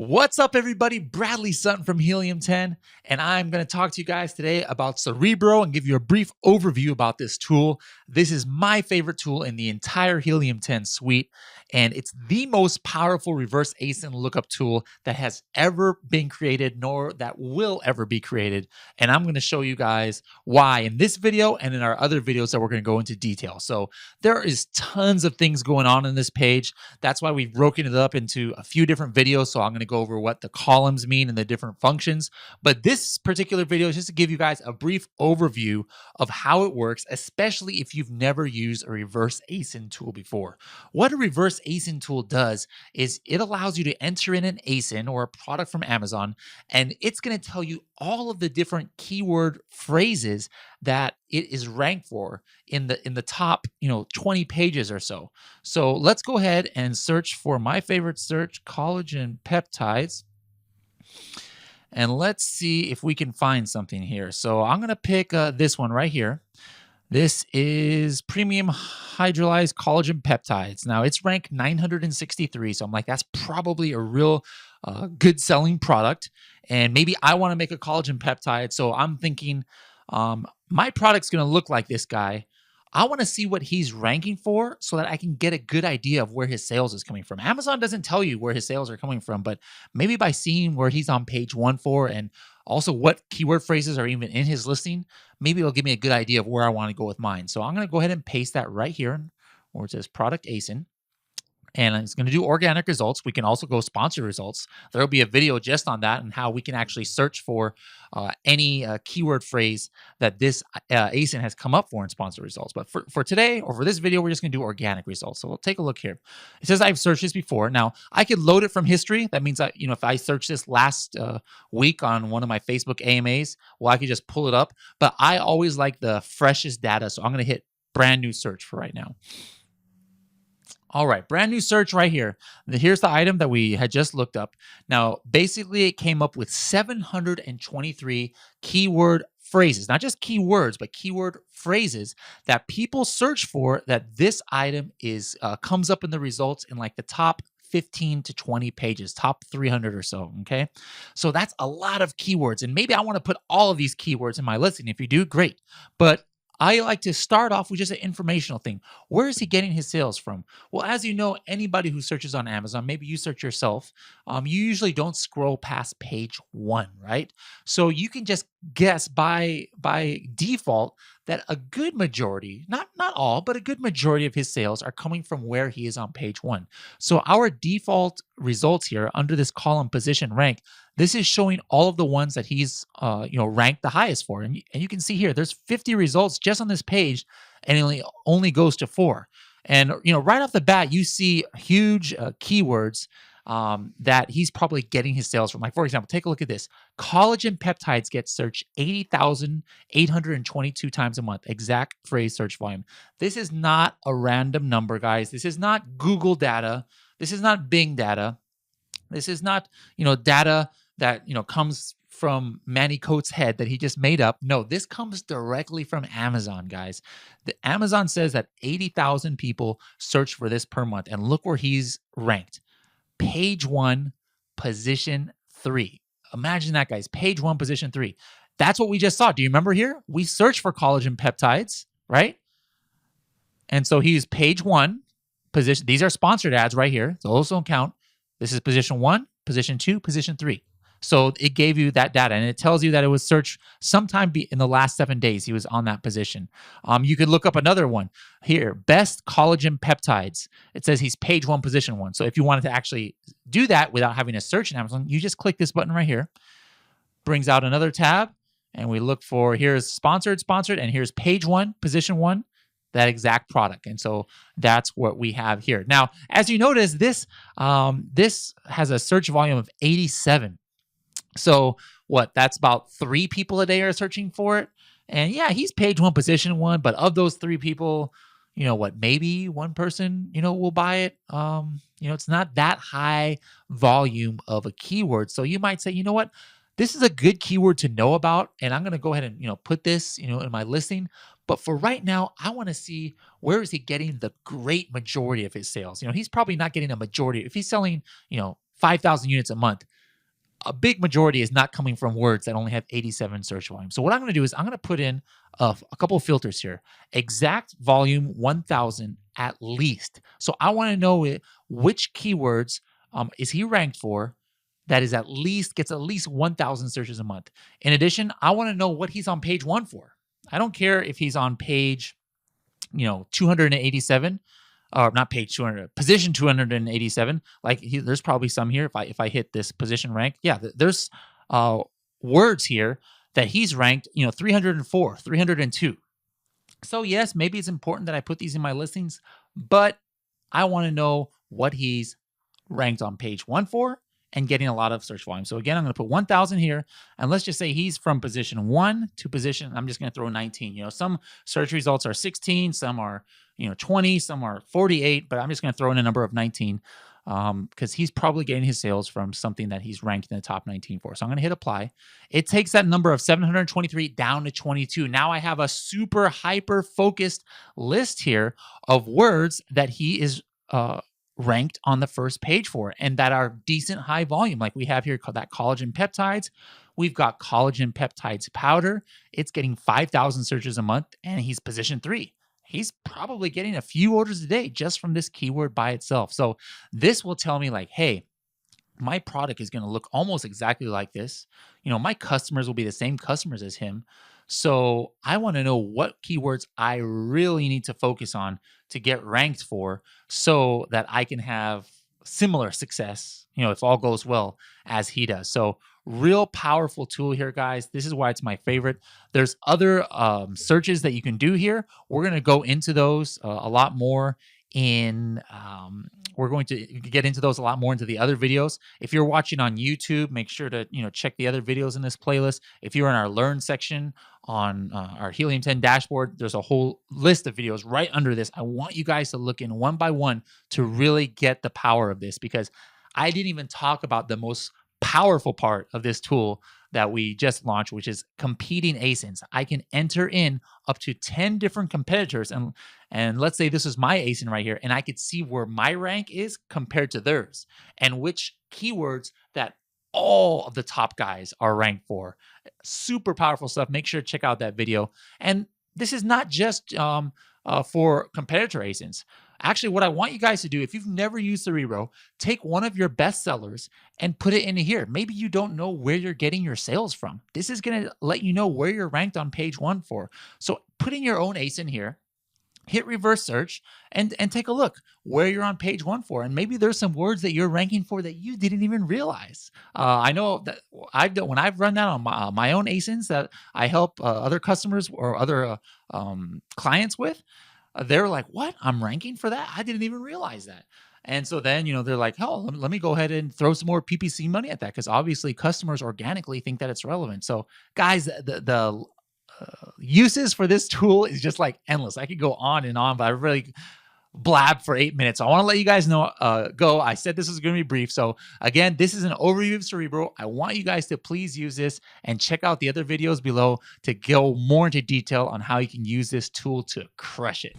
What's up, everybody? Bradley Sutton from Helium 10, and I'm going to talk to you guys today about Cerebro and give you a brief overview about this tool. This is my favorite tool in the entire Helium 10 suite, and it's the most powerful reverse ASIN lookup tool that has ever been created, nor that will ever be created. And I'm going to show you guys why in this video and in our other videos that we're going to go into detail. So there is tons of things going on in this page. That's why we've broken it up into a few different videos. So I'm going to go over what the columns mean and the different functions. But this particular video is just to give you guys a brief overview of how it works, especially if you've never used a reverse ASIN tool before. What a reverse ASIN tool does is it allows you to enter in an ASIN or a product from Amazon, and it's going to tell you all of the different keyword phrases that it is ranked for in the top 20 pages or so. So let's go ahead and search for my favorite search, collagen peptides, and let's see if we can find something here. So I'm going to pick this one right here. This is premium hydrolyzed collagen peptides. Now it's ranked 963, so I'm like, that's probably a real good selling product. And maybe I want to make a collagen peptide, so I'm thinking my product's going to look like this guy. I want to see what he's ranking for so that I can get a good idea of where his sales is coming from. Amazon doesn't tell you where his sales are coming from, but maybe by seeing where he's on page 1 for and also what keyword phrases are even in his listing, maybe it'll give me a good idea of where I want to go with mine. So I'm going to go ahead and paste that right here where it says product ASIN. And it's going to do organic results. We can also go sponsored results. There will be a video just on that and how we can actually search for any keyword phrase that this ASIN has come up for in sponsored results. But for today, or for this video, we're just going to do organic results. So we'll take a look here. It says I've searched this before. Now, I could load it from history. That means that, if I search this last week on one of my Facebook AMAs, well, I could just pull it up. But I always like the freshest data. So I'm going to hit brand new search for right now. All right, brand new search right here. Here's the item that we had just looked up. Now, basically, it came up with 723 keyword phrases, not just keywords, but keyword phrases that people search for that this item is comes up in the results in like the top 15 to 20 pages, top 300 or so, okay? So that's a lot of keywords, and maybe I want to put all of these keywords in my listing. If you do, great. But I like to start off with just an informational thing. Where is he getting his sales from? Well, as you know, anybody who searches on Amazon, maybe you search yourself, you usually don't scroll past page 1, right? So you can just guess by default that a good majority, not all, but a good majority of his sales are coming from where he is on page 1. So our default results here under this column position rank, this is showing all of the ones that he's ranked the highest for. And you can see here, there's 50 results just on this page, and it only goes to 4. And right off the bat, you see huge keywords that he's probably getting his sales from. Like, for example, take a look at this. Collagen peptides get searched 80,822 times a month. Exact phrase search volume. This is not a random number, guys. This is not Google data. This is not Bing data. This is not, data that, comes from Manny Coates' head that he just made up. No, this comes directly from Amazon, guys. Amazon says that 80,000 people search for this per month. And look where he's ranked. Page 1, position 3. Imagine that, guys. Page 1, position 3. That's what we just saw. Do you remember here? We searched for collagen peptides, right? And so he's page 1, position. These are sponsored ads right here. So those don't count. This is position 1, position 2, position 3. So it gave you that data, and it tells you that it was searched sometime in the last 7 days. He was on that position. You could look up another one here, best collagen peptides. It says he's page 1, position 1. So if you wanted to actually do that without having to search in Amazon, you just click this button right here. Brings out another tab, and we look for, here's sponsored, and here's page 1, position 1. That exact product. And so that's what we have here. Now, as you notice, this has a search volume of 87. So what? That's about 3 people a day are searching for it. And yeah, he's page 1, position 1. But of those 3 people, maybe 1 person, will buy it. It's not that high volume of a keyword. So you might say, you know what? This is a good keyword to know about, and I'm going to go ahead and put this in my listing. But for right now, I want to see where is he getting the great majority of his sales. He's probably not getting a majority. If he's selling 5,000 units a month, a big majority is not coming from words that only have 87 search volume. So what I'm going to do is I'm going to put in a couple of filters here. Exact volume 1000 at least. So I want to know which keywords is he ranked for that is gets at least 1000 searches a month. In addition, I want to know what he's on page 1 for. I don't care if he's on page 287, or not page 200, position 287. Like there's probably some here. If I hit this position rank, yeah, there's words here that he's ranked, 304, 302. So yes, maybe it's important that I put these in my listings, but I want to know what he's ranked on page 1 for and getting a lot of search volume. So again, I'm going to put 1000 here, and let's just say he's from position 1 to position, I'm just going to throw 19. Some search results are 16, some are 20, some are 48, but I'm just going to throw in a number of 19 because he's probably getting his sales from something that he's ranked in the top 19 for. So I'm going to hit apply. It takes that number of 723 down to 22. Now I have a super hyper focused list here of words that he is ranked on the first page for, and that are decent high volume. Like we have here that collagen peptides. We've got collagen peptides powder. It's getting 5,000 searches a month, and he's position 3. He's probably getting a few orders a day just from this keyword by itself. So this will tell me like, hey, my product is going to look almost exactly like this. My customers will be the same customers as him. So I want to know what keywords I really need to focus on to get ranked for so that I can have similar success, if all goes well, as he does. So real powerful tool here, guys. This is why it's my favorite. There's other searches that you can do here. We're going to go into those a lot more we're going to get into those a lot more into the other videos. If you're watching on YouTube, make sure to check the other videos in this playlist. If you're in our Learn section on our Helium 10 dashboard, there's a whole list of videos right under this. I want you guys to look in one by one to really get the power of this, because I didn't even talk about the most powerful part of this tool that we just launched, which is competing ASINs. I can enter in up to 10 different competitors, and let's say this is my ASIN right here, and I could see where my rank is compared to theirs, and which keywords that all of the top guys are ranked for. Super powerful stuff. Make sure to check out that video. And this is not just for competitor ASINs. Actually, what I want you guys to do, if you've never used Cerebro, take one of your best sellers and put it into here. Maybe you don't know where you're getting your sales from. This is going to let you know where you're ranked on page 1 for. So put in your own ASIN here, hit reverse search, and take a look where you're on page 1 for. And maybe there's some words that you're ranking for that you didn't even realize. I know that when I've run that on my own ASINs that I help other customers or other clients with, they're like, what? I'm ranking for that? I didn't even realize that. And so then, they're like, oh, let me go ahead and throw some more PPC money at that, because obviously customers organically think that it's relevant. So guys, the uses for this tool is just like endless. I could go on and on, but I really blab for 8 minutes. So I want to let you guys know, go. I said this was going to be brief. So again, this is an overview of Cerebro. I want you guys to please use this and check out the other videos below to go more into detail on how you can use this tool to crush it.